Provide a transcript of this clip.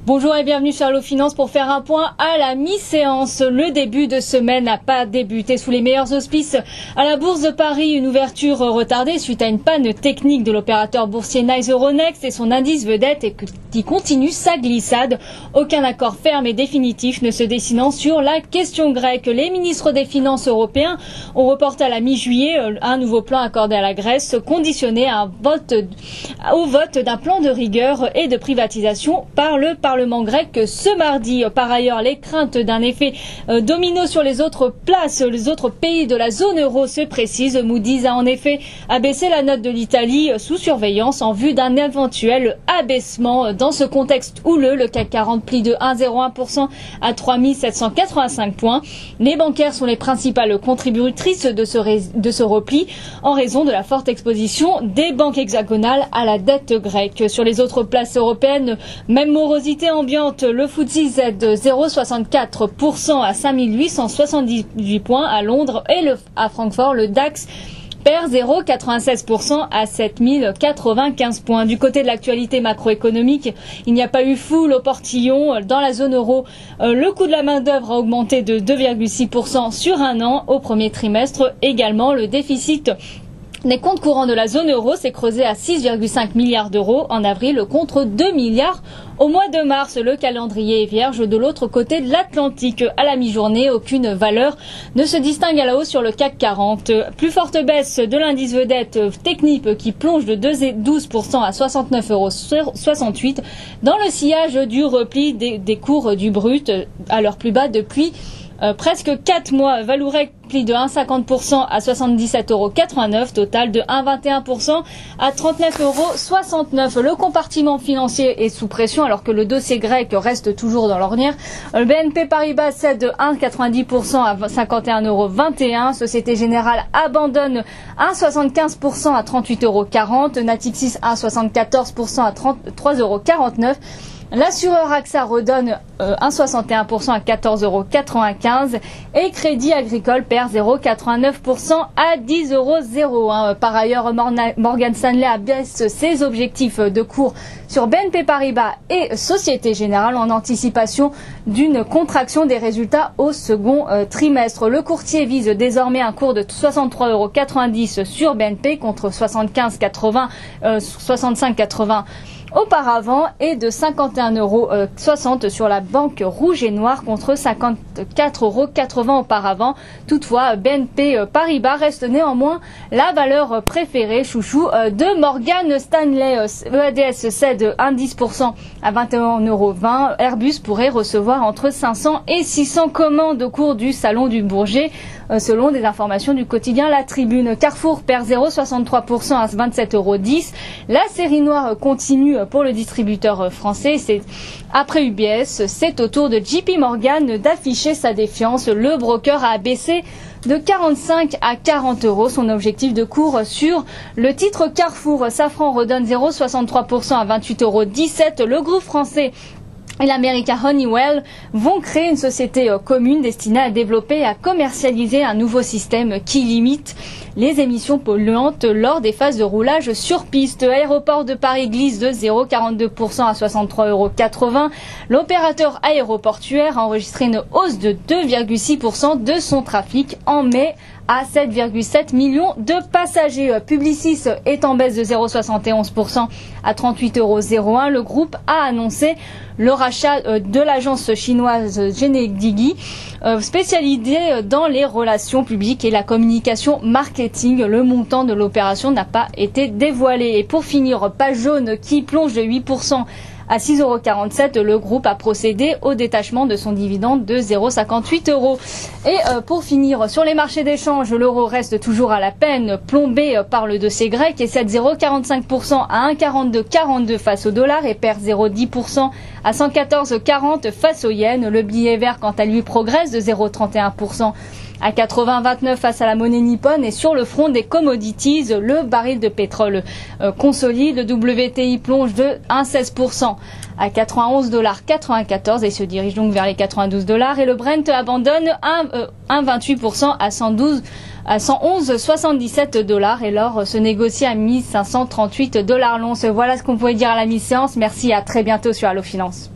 Bonjour et bienvenue sur Allo Finance pour faire un point à la mi-séance. Le début de semaine n'a pas débuté sous les meilleurs auspices. À la Bourse de Paris, une ouverture retardée suite à une panne technique de l'opérateur boursier Nice Euronext et son indice vedette qui continue sa glissade. Aucun accord ferme et définitif ne se dessinant sur la question grecque. Les ministres des Finances européens ont reporté à la mi-juillet un nouveau plan accordé à la Grèce, conditionné au vote d'un plan de rigueur et de privatisation par le Parlement grec ce mardi. Par ailleurs, les craintes d'un effet domino sur les autres pays de la zone euro se précisent. Moody's a en effet abaissé la note de l'Italie sous surveillance en vue d'un éventuel abaissement. Dans ce contexte houleux, le CAC 40 plie de 1,01% à 3785 points. Les bancaires sont les principales contributrices de ce repli en raison de la forte exposition des banques hexagonales à la dette grecque. Sur les autres places européennes, même morosité ambiante. Le FTSE Z 0,64% à 5878 points à Londres et à Francfort, le DAX perd 0,96% à 7095 points. Du côté de l'actualité macroéconomique, il n'y a pas eu foule au portillon. Dans la zone euro, le coût de la main-d'œuvre a augmenté de 2,6% sur un an au premier trimestre. Également, le déficit des comptes courants de la zone euro s'est creusé à 6,5 milliards d'euros en avril contre 2 milliards au mois de mars. Le calendrier est vierge de l'autre côté de l'Atlantique. À la mi-journée, aucune valeur ne se distingue à la hausse sur le CAC 40. Plus forte baisse de l'indice vedette Technip qui plonge de 12% à 69,68 € dans le sillage du repli des cours du brut à leur plus bas depuis presque 4 mois. Valourec plie de 1,50% à 77,89 €, total de 1,21% à 39,69 €. Le compartiment financier est sous pression alors que le dossier grec reste toujours dans l'ornière. Le BNP Paribas cède de 1,90% à 51,21 €. Société Générale abandonne 1,75% à 38,40 €. Natixis 1,74% à 3,49 €. L'assureur AXA redonne 1,61% à 14,95 € et Crédit Agricole perd 0,89% à 10,01 €. Par ailleurs, Morgan Stanley abaisse ses objectifs de cours sur BNP Paribas et Société Générale en anticipation d'une contraction des résultats au second trimestre. Le courtier vise désormais un cours de 63,90 € sur BNP contre 65,80 auparavant et de 51,60 € sur la banque rouge et noire contre 54,80 € auparavant. Toutefois, BNP Paribas reste néanmoins la valeur préférée chouchou de Morgan Stanley. EADS cède 1,10% à 21,20 €. Airbus pourrait recevoir entre 500 et 600 commandes au cours du salon du Bourget, selon des informations du quotidien La Tribune. Carrefour perd 0,63% à 27,10 €. La série noire continue pour le distributeur français. Après UBS, c'est au tour de JP Morgan d'afficher sa défiance. Le broker a abaissé de 45 à 40 € son objectif de cours sur le titre Carrefour. Safran redonne 0,63% à 28,17 €. Le groupe français et l'américain Honeywell vont créer une société commune destinée à développer et à commercialiser un nouveau système qui limite les émissions polluantes lors des phases de roulage sur piste. Aéroport de Paris glisse de 0,42% à 63,80 €. L'opérateur aéroportuaire a enregistré une hausse de 2,6% de son trafic en mai à 7,7 millions de passagers. Publicis est en baisse de 0,71% à 38,01 €. Le groupe a annoncé le rachat de l'agence chinoise Genedigi, spécialisée dans les relations publiques et la communication marketing. Le montant de l'opération n'a pas été dévoilé. Et pour finir, page jaune qui plonge de 8% à 6,47 €, le groupe a procédé au détachement de son dividende de 0,58 €. Et pour finir, sur les marchés d'échange, l'euro reste toujours à la peine plombé par le dossier grec et cède 0,45% à 1,4242 face au dollar et perd 0,10% à 114,40 face au yen. Le billet vert, quant à lui, progresse de 0,31% à 80,29 face à la monnaie nippone. Et sur le front des commodities, le baril de pétrole consolide. Le WTI plonge de 1,16% à 91,94 $ et se dirige donc vers les 92 $. Et le Brent abandonne 1,28% à 111,77 $. Et l'or se négocie à 1538 $ l'once. Voilà ce qu'on pouvait dire à la mi-séance. Merci et à très bientôt sur Allo Finance.